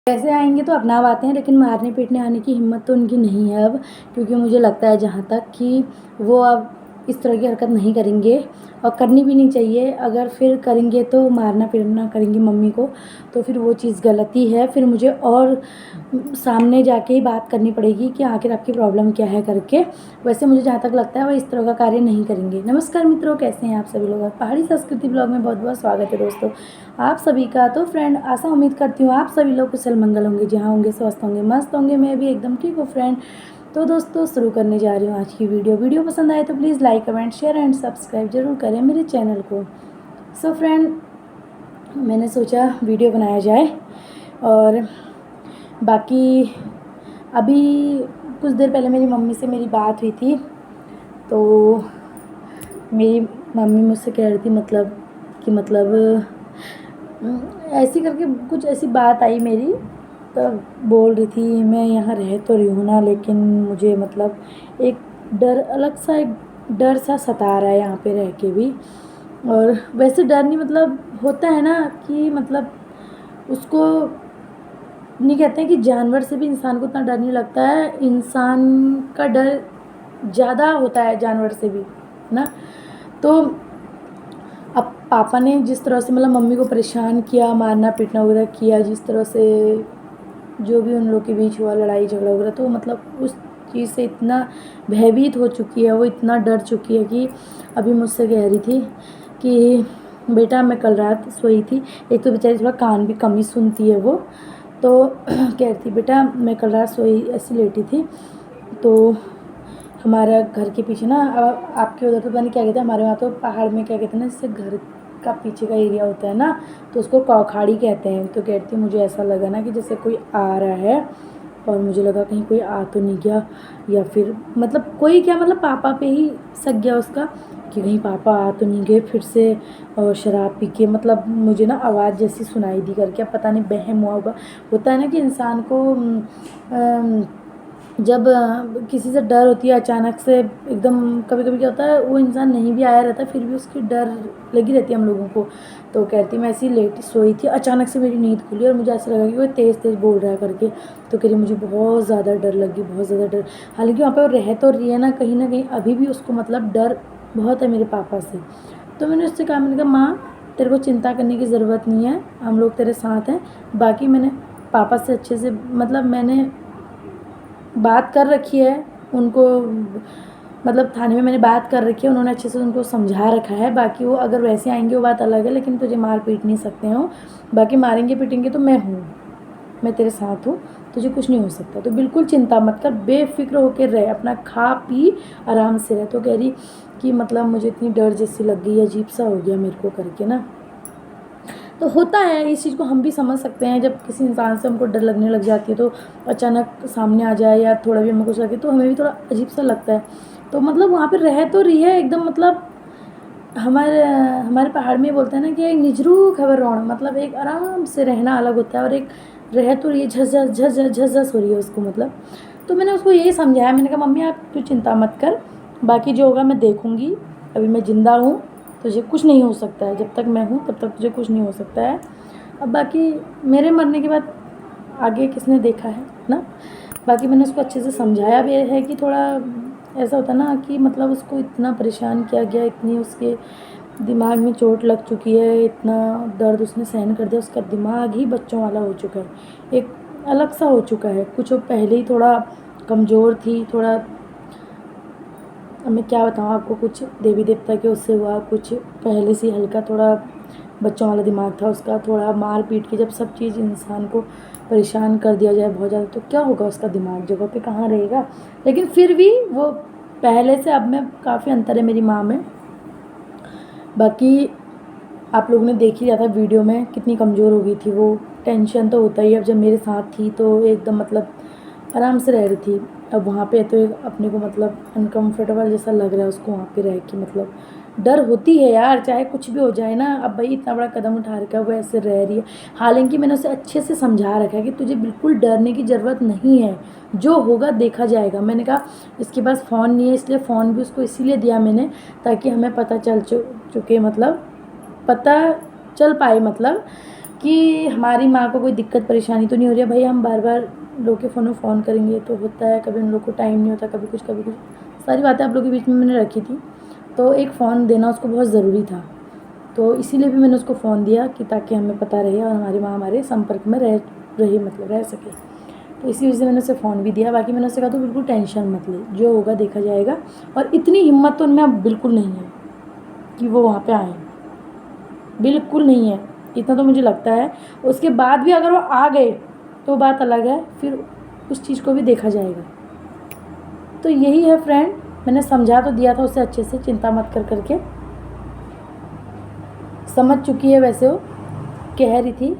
पैसे आएंगे तो अपना आते हैं, लेकिन मारने पीटने आने की हिम्मत तो उनकी नहीं है अब, क्योंकि मुझे लगता है जहाँ तक कि वो अब इस तरह की हरकत नहीं करेंगे और करनी भी नहीं चाहिए। अगर फिर करेंगे तो मारना पीटना करेंगे मम्मी को, तो फिर वो चीज़ गलती है। फिर मुझे और सामने जाके ही बात करनी पड़ेगी कि आखिर आपकी प्रॉब्लम क्या है करके। वैसे मुझे जहाँ तक लगता है वो इस तरह का कार्य नहीं करेंगे। नमस्कार मित्रों, कैसे हैं आप सभी लोग। पहाड़ी संस्कृति ब्लॉग में बहुत बहुत स्वागत है दोस्तों आप सभी का। तो फ्रेंड, आशा उम्मीद करती हूँ आप सभी लोग कुशल मंगल होंगे, जहाँ होंगे स्वस्थ होंगे, मस्त होंगे। मैं भी एकदम ठीक हूँ फ्रेंड। तो दोस्तों शुरू करने जा रही हूँ आज की वीडियो पसंद आए तो please like comment share and subscribe जरूर करें मेरे चैनल को। सो फ्रेंड, मैंने सोचा वीडियो बनाया जाए। और बाकी अभी कुछ देर पहले मेरी मम्मी से मेरी बात हुई थी, तो मेरी मम्मी मुझसे कह रही थी ऐसी करके कुछ ऐसी बात आई मेरी, तब बोल रही थी मैं यहाँ रह तो रही हूँ ना, लेकिन मुझे एक डर, अलग सा एक डर सा सता रहा है यहाँ पे रह के भी। और वैसे डर नहीं, होता है ना कि उसको नहीं कहते हैं कि जानवर से भी इंसान को उतना डर नहीं लगता है, इंसान का डर ज़्यादा होता है जानवर से भी ना। तो अब पापा ने जिस तरह से मम्मी को परेशान किया, मारना पीटना वगैरह किया, जिस तरह से जो भी उन लोग के बीच हुआ लड़ाई झगड़ा वगैरह, तो उस चीज़ से इतना भयभीत हो चुकी है, वो इतना डर चुकी है कि अभी मुझसे कह रही थी कि बेटा मैं कल रात सोई थी। एक तो बेचारी थोड़ा कान भी कम ही सुनती है वो, तो कह रही थी बेटा मैं कल रात सोई ऐसी लेटी थी, तो हमारा घर के पीछे ना, आपके उधर तो पता नहीं क्या कहते हैं, हमारे वहाँ तो पहाड़ में क्या कहते हैं ना, जैसे घर का पीछे का एरिया होता है ना, तो उसको कौखाड़ी कहते हैं। तो कहती मुझे ऐसा लगा ना कि जैसे कोई आ रहा है, और मुझे लगा कहीं कोई आ तो नहीं गया, या फिर कोई क्या, पापा पे ही सक गया उसका कि कहीं पापा आ तो नहीं गए फिर से और शराब पी के। मुझे ना आवाज़ जैसी सुनाई दी करके, अब पता नहीं बहम हुआ होगा। होता है ना कि इंसान को जब किसी से डर होती है अचानक से एकदम, कभी कभी क्या होता है वो इंसान नहीं भी आया रहता फिर भी उसकी डर लगी रहती है हम लोगों को। तो कहती मैं ऐसी लेटी सोई थी, अचानक से मेरी नींद खुली और मुझे ऐसा लगा कि कोई तेज़ तेज़ बोल रहा है करके। तो कह रही मुझे बहुत ज़्यादा डर लगी, बहुत ज़्यादा डर। हालांकि वहाँ पर वो रह तो रही है ना कहीं अभी भी उसको डर बहुत है मेरे पापा से। तो मैंने उससे कहा, मैंने कहा माँ तेरे को चिंता करने की ज़रूरत नहीं है, हम लोग तेरे साथ हैं। बाकी मैंने पापा से अच्छे से मैंने बात कर रखी है उनको, थाने में मैंने बात कर रखी है, उन्होंने अच्छे से उनको समझा रखा है। बाकी वो अगर वैसे आएंगे वो बात अलग है, लेकिन तुझे मार पीट नहीं सकते हो। बाकी मारेंगे पीटेंगे तो मैं हूँ, मैं तेरे साथ हूँ, तुझे कुछ नहीं हो सकता। तो बिल्कुल चिंता मत कर, बेफिक्र होकर रह, अपना खा पी आराम से रह। तो कह रही कि मुझे इतनी डर जैसी लग गई, अजीब सा हो गया मेरे को करके ना। तो होता है, इस चीज़ को हम भी समझ सकते हैं, जब किसी इंसान से हमको डर लगने लग जाती है तो अचानक सामने आ जाए या थोड़ा भी हमें कुछ लगे तो हमें भी थोड़ा अजीब सा लगता है। तो वहाँ पे रह तो रही है एकदम, हमारे हमारे पहाड़ में बोलते हैं ना कि एक निजरू खबर रौण, एक आराम से रहना अलग होता है, और एक रह तो रही है, झस हो रही है उसको। तो मैंने उसको यही समझाया, मैंने कहा मम्मी आप तू चिंता मत कर, बाकी जो होगा मैं देखूँगी, अभी मैं ज़िंदा हूँ, तुझे कुछ नहीं हो सकता है, जब तक मैं हूँ तब तक तुझे कुछ नहीं हो सकता है। अब बाकी मेरे मरने के बाद आगे किसने देखा है ना। बाकी मैंने उसको अच्छे से समझाया भी है कि थोड़ा ऐसा होता ना कि उसको इतना परेशान किया गया, इतनी उसके दिमाग में चोट लग चुकी है, इतना दर्द उसने सहन कर दिया, उसका दिमाग ही बच्चों वाला हो चुका है, एक अलग सा हो चुका है। कुछ वो पहले ही थोड़ा कमज़ोर थी, थोड़ा, अब मैं क्या बताऊँ आपको, कुछ देवी देवता के उससे हुआ, कुछ पहले से हल्का थोड़ा बच्चों वाला दिमाग था उसका। थोड़ा मार पीट के जब सब चीज़ इंसान को परेशान कर दिया जाए बहुत ज़्यादा, तो क्या होगा उसका दिमाग, जगह पे कहाँ रहेगा। लेकिन फिर भी वो पहले से अब में काफ़ी अंतर है मेरी माँ में। बाकी आप लोगों ने देख ही लिया था वीडियो में कितनी कमज़ोर हो गई थी वो। टेंशन तो होता ही है, अब जब मेरे साथ थी तो एकदम आराम से रह रही थी। अब वहाँ पे तो एक अपने को अनकम्फर्टेबल जैसा लग रहा है उसको वहाँ पे रह के। डर होती है यार, चाहे कुछ भी हो जाए ना। अब भाई इतना बड़ा कदम उठा रखा है, वो ऐसे रह रही है। हालांकि मैंने उसे अच्छे से समझा रखा है कि तुझे बिल्कुल डरने की ज़रूरत नहीं है, जो होगा देखा जाएगा। मैंने कहा इसके पास फ़ोन नहीं है, इसलिए फ़ोन भी उसको इसीलिए दिया मैंने ताकि हमें पता चल चुके, पता चल पाए कि हमारी माँ को कोई दिक्कत परेशानी तो नहीं हो रही है। भाई हम बार बार लोग के फ़ोन में फ़ोन करेंगे तो होता है, कभी उन लोग को टाइम नहीं होता, कभी कुछ कभी कुछ, सारी बातें आप लोग के बीच में मैंने रखी थी। तो एक फ़ोन देना उसको बहुत ज़रूरी था, तो इसीलिए भी मैंने उसको फ़ोन दिया कि ताकि हमें पता रहे और हमारी माँ हमारे संपर्क में रहे मतलब रह सके। तो इसी वजह से मैंने उसे फ़ोन भी दिया। बाकी मैंने उससे कहा तो बिल्कुल टेंशन मत ले, जो होगा देखा जाएगा। और इतनी हिम्मत तो उनमें अब बिल्कुल नहीं है कि वो वहाँ पे आएँ, बिल्कुल नहीं है, इतना तो मुझे लगता है। उसके बाद भी अगर वो आ गए तो बात अलग है, फिर उस चीज़ को भी देखा जाएगा। तो यही है फ्रेंड, मैंने समझा तो दिया था उसे अच्छे से, चिंता मत कर करके समझ चुकी है। वैसे वो कह रही थी,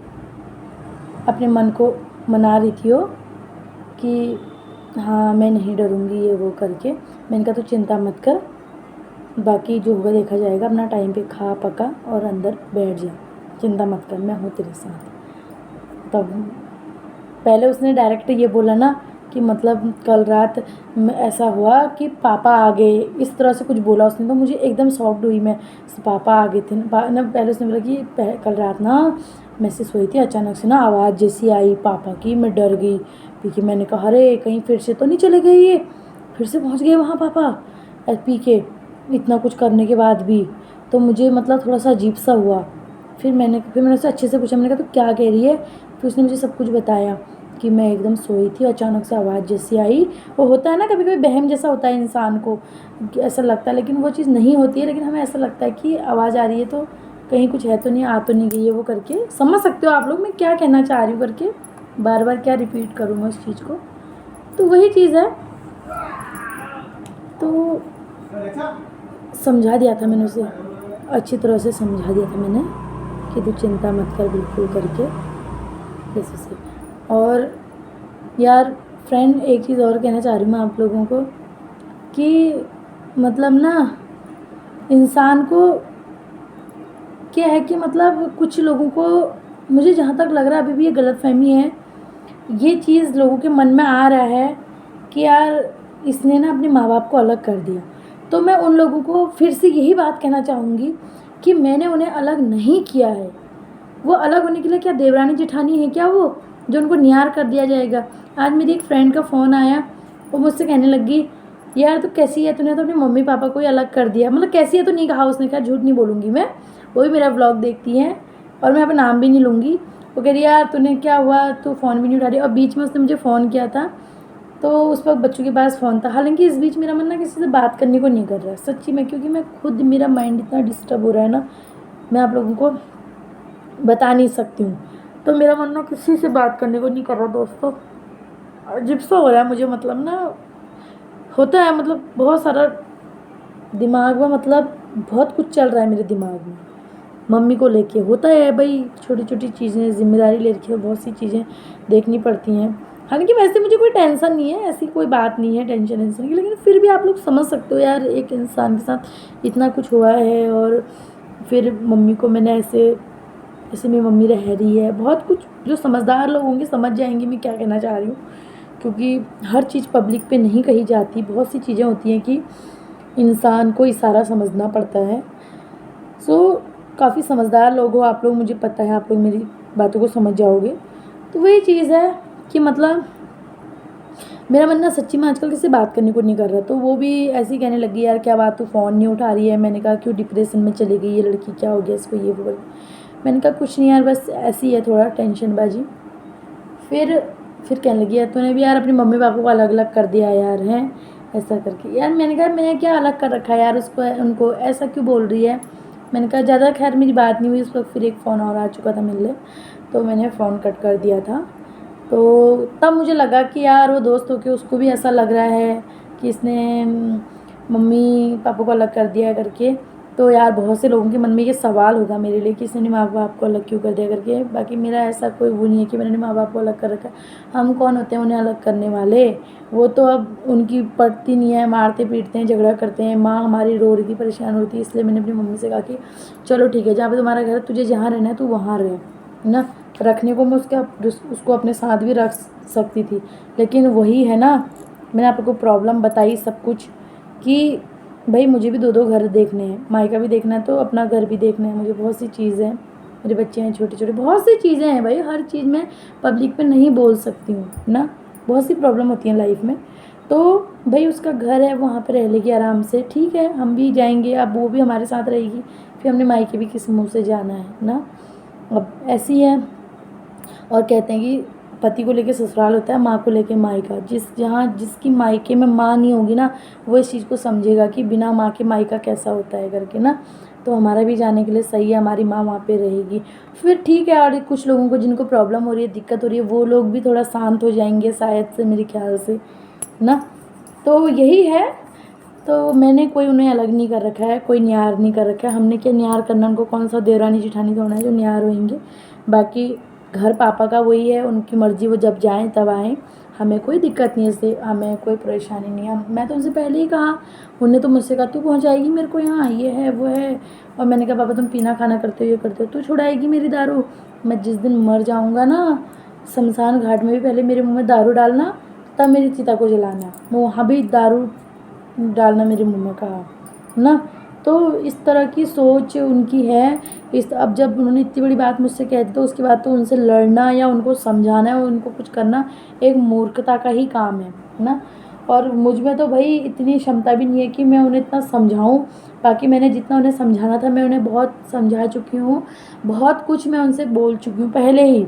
अपने मन को मना रही थी वो कि हाँ मैं नहीं डरूँगी ये वो करके। मैंने कहा तो चिंता मत कर, बाकी जो होगा देखा जाएगा, अपना टाइम पे खा पका और अंदर बैठ जा, चिंता मत कर, मैं हूँ तेरे साथ। तब पहले उसने डायरेक्ट ये बोला ना कि मतलब कल रात ऐसा हुआ कि पापा आ गए, इस तरह से कुछ बोला उसने, तो मुझे एकदम शॉक्ड हुई मैं। पापा आ गए थे ना, पहले उसने बोला कि कल रात ना मैं से सोई थी, अचानक से ना आवाज़ जैसी आई पापा की, मैं डर गई क्योंकि मैंने कहा अरे कहीं फिर से तो नहीं चले गए, ये फिर से पहुंच गए वहाँ पापा पी के, इतना कुछ करने के बाद भी। तो मुझे मतलब थोड़ा सा अजीब सा हुआ। फिर मैंने उससे अच्छे से पूछा, मैंने कहा तो क्या कह रही है। फिर उसने मुझे सब कुछ बताया कि मैं एकदम सोई थी, अचानक से आवाज़ जैसी आई। वो होता है ना कभी कभी वहम जैसा होता है इंसान को, कि ऐसा लगता है, लेकिन वो चीज़ नहीं होती है, लेकिन हमें ऐसा लगता है कि आवाज़ आ रही है तो कहीं कुछ है तो नहीं, आ तो नहीं गई है वो करके। समझ सकते हो आप लोग मैं क्या कहना चाह रही हूँ करके, बार बार क्या रिपीट करूँ मैं उस चीज़ को। तो वही चीज़ है। तो समझा दिया था मैंने उसे, अच्छी तरह से समझा दिया था मैंने कि तू चिंता मत कर बिल्कुल करके, जैसे से। और यार फ्रेंड एक चीज़ और कहना चाह रही हूँ मैं आप लोगों को कि मतलब ना इंसान को क्या है कि मतलब कुछ लोगों को, मुझे जहाँ तक लग रहा है अभी भी ये गलतफहमी है, ये चीज़ लोगों के मन में आ रहा है कि यार इसने ना अपने माँ बाप को अलग कर दिया। तो मैं उन लोगों को फिर से यही बात कहना चाहूँगी कि मैंने उन्हें अलग नहीं किया है। वो अलग होने के लिए क्या देवरानी जेठानी है क्या वो, जो उनको न्यार कर दिया जाएगा। आज मेरी एक फ्रेंड का फ़ोन आया, वो मुझसे कहने लगी यार तू कैसी है, तूने तो अपने मम्मी पापा को ही अलग कर दिया। मतलब कैसी है तो नहीं कहा उसने, कहा झूठ नहीं बोलूँगी मैं, वो भी मेरा व्लॉग देखती हैं और मैं अपना नाम भी नहीं लूँगी। वो कह रही यार तूने क्या हुआ, तू फ़ोन भी नहीं उठा रही। और बीच में उसने मुझे फ़ोन किया था तो उस वक्त बच्चों के पास फ़ोन था। हालांकि इस बीच मेरा मन ना किसी से बात करने को नहीं कर रहा है सच्ची में, क्योंकि मैं खुद, मेरा माइंड इतना डिस्टर्ब हो रहा है ना, मैं आप लोगों को बता नहीं सकती हूँ। तो मेरा मन ना किसी से बात करने को नहीं कर रहा दोस्तों, अजीब सा हो रहा है मुझे। मतलब ना होता है, मतलब बहुत सारा दिमाग में, मतलब बहुत कुछ चल रहा है मेरे दिमाग में मम्मी को लेके। होता है भाई, छोटी छोटी चीज़ें, जिम्मेदारी ले रखी है, बहुत सी चीज़ें देखनी पड़ती हैं। हालांकि वैसे मुझे कोई टेंशन नहीं है, ऐसी कोई बात नहीं है टेंशन की, लेकिन फिर भी आप लोग समझ सकते हो यार, एक इंसान के साथ इतना कुछ हुआ है और फिर मम्मी को मैंने ऐसे, जैसे मेरी मम्मी रह रही है, बहुत कुछ जो समझदार लोग होंगे समझ जाएंगे मैं क्या कहना चाह रही हूँ। क्योंकि हर चीज़ पब्लिक पे नहीं कही जाती, बहुत सी चीज़ें होती हैं कि इंसान को इशारा समझना पड़ता है। सो काफ़ी समझदार लोग हो आप लोग, मुझे पता है आप लोग मेरी बातों को समझ जाओगे। तो वही चीज़ है कि मतलब मेरा मन ना सच्ची में आजकल किसी से बात करने को नहीं कर रहा। तो वो भी ऐसे ही कहने लगी यार क्या बात, तू फ़ोन नहीं उठा रही है। मैंने कहा क्यों डिप्रेशन में चली गई ये लड़की, क्या हो गया इसको, ये वो। मैंने कहा कुछ नहीं यार, बस ऐसी है थोड़ा टेंशनबाजी। फिर कहने लगी यार तूने भी यार अपने मम्मी पापा को अलग अलग कर दिया यार, हैं ऐसा करके। यार मैंने कहा मैं क्या अलग कर रखा है यार उसको, उनको ऐसा क्यों बोल रही है। मैंने कहा ज़्यादा खैर मेरी बात नहीं हुई उस वक्त। फिर एक फ़ोन और आ चुका था मेरे लिए, तो मैंने फ़ोन कट कर दिया था। तो तब मुझे लगा कि यार वो दोस्त होके उसको भी ऐसा लग रहा है कि इसने मम्मी पापा को अलग कर दिया करके। तो यार बहुत से लोगों के मन में ये सवाल होगा मेरे लिए कि इसने माँ बाप को अलग क्यों कर दिया करके। बाकी मेरा ऐसा कोई वो नहीं है कि मैंने माँ बाप को अलग कर रखा है। हम कौन होते हैं उन्हें अलग करने वाले, वो तो अब उनकी पड़ती नहीं है, मारते पीटते हैं, झगड़ा करते हैं। माँ हमारी रो रही थी, परेशान हो रही थी, इसलिए मैंने अपनी मम्मी से कहा कि चलो ठीक है, जहाँ पे तुम्हारा घर है तुझे जहाँ रहना है तू वहाँ रह, है ना। रखने को मैं उसको अपने साथ भी रख सकती थी, लेकिन वही है ना, मैंने आपको प्रॉब्लम बताई सब कुछ कि भाई मुझे भी दो दो घर देखने हैं, मायका भी देखना है तो अपना घर भी देखना है, मुझे बहुत सी चीज़ें हैं। मेरे बच्चे हैं छोटे छोटे, बहुत सी चीज़ें हैं भाई, हर चीज़ में पब्लिक पे नहीं बोल सकती हूँ ना, बहुत सी प्रॉब्लम होती हैं लाइफ में। तो भाई उसका घर है, वहाँ पे रह लेगी आराम से, ठीक है, हम भी जाएंगे, अब वो भी हमारे साथ रहेगी, फिर हमने मायके भी किस मुँह से जाना है ना। अब ऐसी है। और कहते हैं कि पति को लेके ससुराल होता है, माँ को लेके मायका। जहाँ जिसकी मायके में माँ नहीं होगी ना, वो इस चीज़ को समझेगा कि बिना माँ के मायका कैसा होता है करके ना। तो हमारा भी जाने के लिए सही है, हमारी माँ वहाँ पे रहेगी, फिर ठीक है। और कुछ लोगों को जिनको प्रॉब्लम हो रही है, दिक्कत हो रही है, वो लोग भी थोड़ा शांत हो जाएंगे शायद से, मेरे ख्याल से ना। तो यही है। तो मैंने कोई उन्हें अलग नहीं कर रखा है, कोई न्यार नहीं कर रखा है। हमने क्या न्यार करना, उनको कौन सा देवरानी जेठानी होना है जो न्यार होंगे। बाकी घर पापा का वही है, उनकी मर्ज़ी, वो जब जाएं तब आएँ, हमें कोई दिक्कत नहीं है इससे, हमें कोई परेशानी नहीं है। मैं तो उनसे पहले ही कहा, उनने तो मुझसे कहा तू पहुँचाएगी मेरे को यहाँ, ये है वो है। और मैंने कहा पापा तुम पीना खाना करते हो, ये करते हो, तू छुड़ाएगी मेरी दारू। मैं जिस दिन मर जाऊँगा ना, शमशान घाट में भी पहले मेरे मुँह में दारू डालना, तब मेरी चिता को जलाना, मैं वहाँ भी दारू डालना मेरे मुँह में, कहा ना। तो इस तरह की सोच उनकी है। अब जब उन्होंने इतनी बड़ी बात मुझसे कह दी, तो उसके बाद तो उनसे लड़ना या उनको समझाना है, उनको कुछ करना एक मूर्खता का ही काम है ना। और मुझ में तो भाई इतनी क्षमता भी नहीं है कि मैं उन्हें इतना समझाऊं। बाकी मैंने जितना उन्हें समझाना था, मैं उन्हें बहुत समझा चुकी हूँ, बहुत कुछ मैं उनसे बोल चुकी हूँ पहले ही।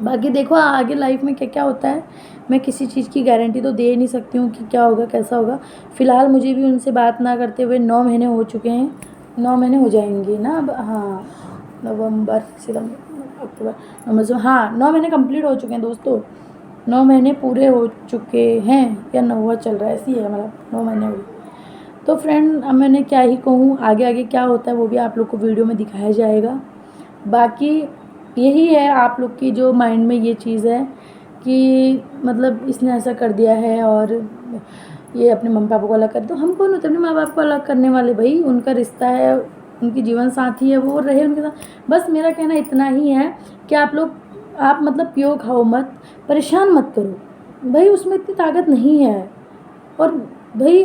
बाकी देखो आगे लाइफ में क्या क्या होता है, मैं किसी चीज़ की गारंटी तो दे नहीं सकती हूँ कि क्या होगा कैसा होगा। फ़िलहाल मुझे भी उनसे बात ना करते हुए 9 महीने हो चुके हैं, 9 महीने हो जाएंगे ना अब। हाँ, नवंबर सितंबर अक्टूबर नवंबर से, हाँ 9 महीने कंप्लीट हो चुके हैं दोस्तों, 9 महीने पूरे हो चुके हैं, या 9वां चल रहा है, ऐसी है, मतलब 9 महीने हो गए। तो फ्रेंड अब मैंने क्या ही कहूँ, आगे आगे क्या होता है वो भी आप लोग को वीडियो में दिखाया जाएगा। बाकी यही है, आप लोग की जो माइंड में ये चीज़ है कि मतलब इसने ऐसा कर दिया है और ये अपने मम्मी पापा को अलग कर, तो हम कौन होते हैं अपने माँ बाप को अलग करने वाले, भाई उनका रिश्ता है, उनकी जीवन साथी है, वो रहे उनके साथ। बस मेरा कहना इतना ही है कि आप लोग, आप मतलब पियो खाओ मत, परेशान मत करो भाई, उसमें इतनी ताकत नहीं है। और भाई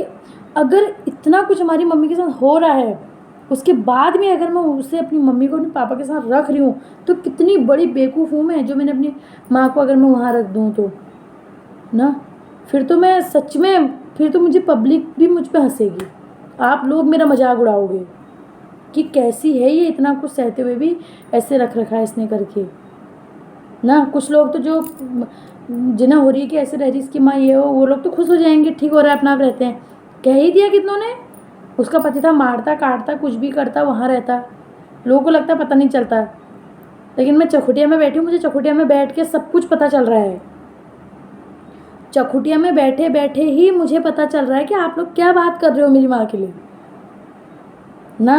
अगर इतना कुछ हमारी मम्मी के साथ हो रहा है, उसके बाद में अगर मैं उसे अपनी मम्मी को अपने पापा के साथ रख रही हूँ, तो कितनी बड़ी बेवकूफ़ हूँ मैं, जो मैंने अपनी माँ को अगर मैं वहाँ रख दूँ तो ना। फिर तो मैं सच में, फिर तो मुझे पब्लिक भी मुझ पे हंसेगी, आप लोग मेरा मजाक उड़ाओगे कि कैसी है ये, इतना कुछ सहते हुए भी ऐसे रख रखा है इसने करके ना। कुछ लोग तो जो जिन्हें हो रही है कि ऐसे रह रही इसकी माँ ये हो, वो लोग तो खुश हो जाएंगे, ठीक हो रहा है अपना आप रहते हैं। कह ही दिया कितनों ने, उसका पति था, मारता काटता कुछ भी करता, वहाँ रहता, लोगों को लगता पता नहीं चलता, लेकिन मैं चखुटिया में बैठी हूँ, मुझे चखुटिया में बैठ के सब कुछ पता चल रहा है। चखुटिया में बैठे बैठे ही मुझे पता चल रहा है कि आप लोग क्या बात कर रहे हो मेरी माँ के लिए ना।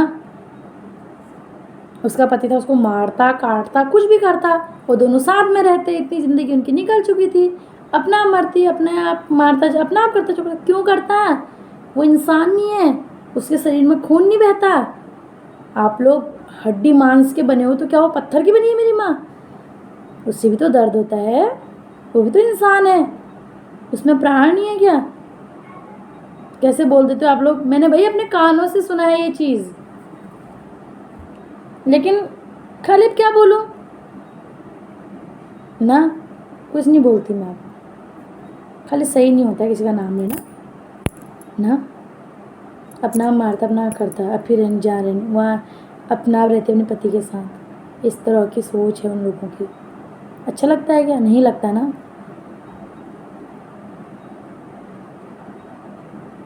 उसका पति था, उसको मारता काटता कुछ भी करता, वो दोनों साथ में रहते, इतनी ज़िंदगी उनकी निकल चुकी थी, अपना आप मरती, अपने आप मारता, अपना आप करता, चुप क्यों करता, वो इंसान नहीं है, उसके शरीर में खून नहीं बहता। आप लोग हड्डी मांस के बने हो, तो क्या वो पत्थर की बनी है मेरी माँ, उससे भी तो दर्द होता है, वो भी तो इंसान है, उसमें प्राण नहीं है क्या। कैसे बोल देते हो आप लोग, मैंने भाई अपने कानों से सुना है ये चीज़, लेकिन खाली क्या बोलूं ना, कुछ नहीं बोलती मैं। आप खाली सही नहीं होता किसी का नाम लेना ना, अपना मारता अपना करता, अब फिर जा रहे वहाँ अपना रहते अपने पति के साथ, इस तरह की सोच है उन लोगों की। अच्छा लगता है क्या, नहीं लगता ना।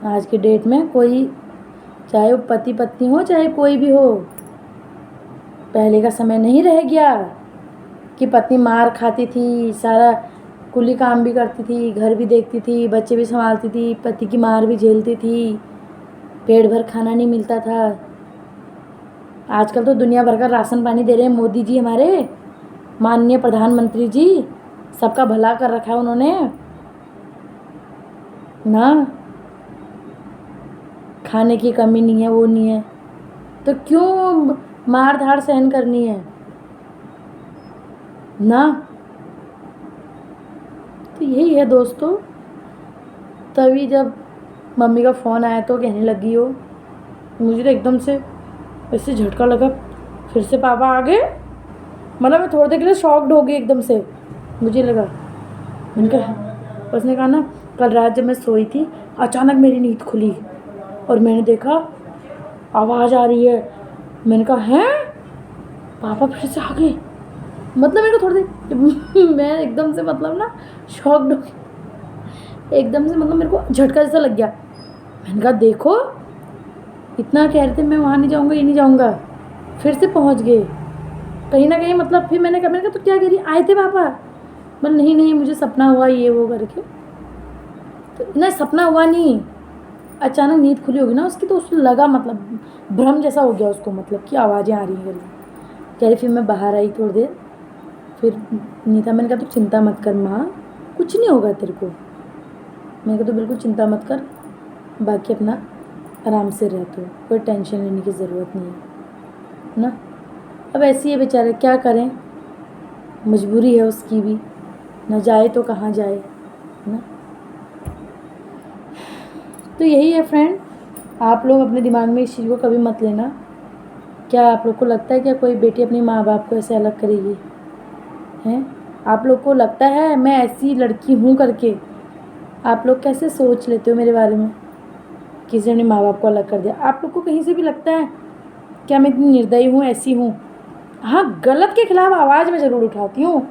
आज की डेट में कोई, चाहे वो पति पत्नी हो चाहे कोई भी हो, पहले का समय नहीं रह गया कि पत्नी मार खाती थी, सारा कुली काम भी करती थी, घर भी देखती थी, बच्चे भी संभालती थी, पति की मार भी झेलती थी, पेट भर खाना नहीं मिलता था। आजकल तो दुनिया भर का राशन पानी दे रहे हैं मोदी जी, हमारे माननीय प्रधानमंत्री जी, सबका भला कर रखा है उन्होंने ना, खाने की कमी नहीं है, वो नहीं है, तो क्यों मार धाड़ सहन करनी है ना। तो यही है दोस्तों। तभी जब मम्मी का फ़ोन आया तो कहने लगी हो, मुझे तो एकदम से ऐसे झटका लगा, फिर से पापा आ गए। मतलब मैं थोड़ी देर के लिए शॉक्ड हो गई एकदम से। मुझे लगा, मैंने कहा, उसने कहा ना कल रात जब मैं सोई थी अचानक मेरी नींद खुली और मैंने देखा आवाज़ आ रही है। मैंने कहा हैं, पापा फिर से आ गए। मतलब मेरे को थोड़ी देर मैं एकदम से मतलब ना शॉक्ड हो गई एकदम से। मतलब मेरे को झटका जैसा लग गया। मैंने कहा देखो, इतना कह रहे थे मैं वहाँ नहीं जाऊँगा, ये नहीं जाऊँगा, फिर से पहुँच गए कहीं ना कहीं। मतलब फिर मैंने कहा तो क्या कह रही, आए थे पापा? मतलब नहीं नहीं मुझे सपना हुआ ये वो करके। तो ना सपना हुआ नहीं, अचानक नींद खुली होगी ना उसकी, तो उसको लगा मतलब भ्रम जैसा हो गया उसको, मतलब कि आवाज़ें आ रही हैं करके। कह रही फिर मैं बाहर आई थोड़ी देर, फिर नीता। मैंने कहा तू चिंता मत कर माँ, कुछ नहीं होगा तेरे को। मैंने कहा तो बिल्कुल चिंता मत कर, बाकी अपना आराम से रह, तो कोई टेंशन लेने की ज़रूरत नहीं है ना। अब ऐसी है बेचारे, क्या करें, मजबूरी है उसकी भी, न जाए तो कहाँ जाए ना। तो यही है फ्रेंड, आप लोग अपने दिमाग में इस चीज़ को कभी मत लेना। क्या आप लोग को लगता है क्या कोई बेटी अपनी माँ बाप को ऐसे अलग करेगी? हैं, आप लोग को लगता है मैं ऐसी लड़की हूँ करके? आप लोग कैसे सोच लेते हो मेरे बारे में, किसी ने माँ बाप को अलग कर दिया? आप लोग को कहीं से भी लगता है क्या मैं इतनी निर्दयी हूँ, ऐसी हूँ? हाँ, गलत के खिलाफ आवाज़ मैं ज़रूर उठाती हूँ,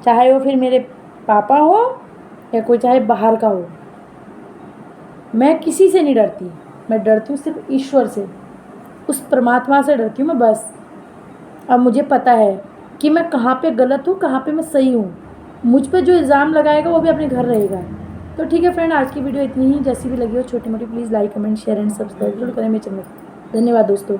चाहे वो फिर मेरे पापा हो या कोई चाहे बाहर का हो। मैं किसी से नहीं डरती, मैं डरती हूँ सिर्फ ईश्वर से, उस परमात्मा से डरती हूँ मैं बस। अब मुझे पता है कि मैं कहाँ पे गलत हूँ, कहाँ पे मैं सही हूँ। मुझ पे जो इल्ज़ाम लगाएगा वो भी अपने घर रहेगा। तो ठीक है फ्रेंड, आज की वीडियो इतनी ही। जैसी भी लगी हो छोटी मोटी please like comment share and subscribe जरूर करें मेरे चैनल। धन्यवाद दोस्तों।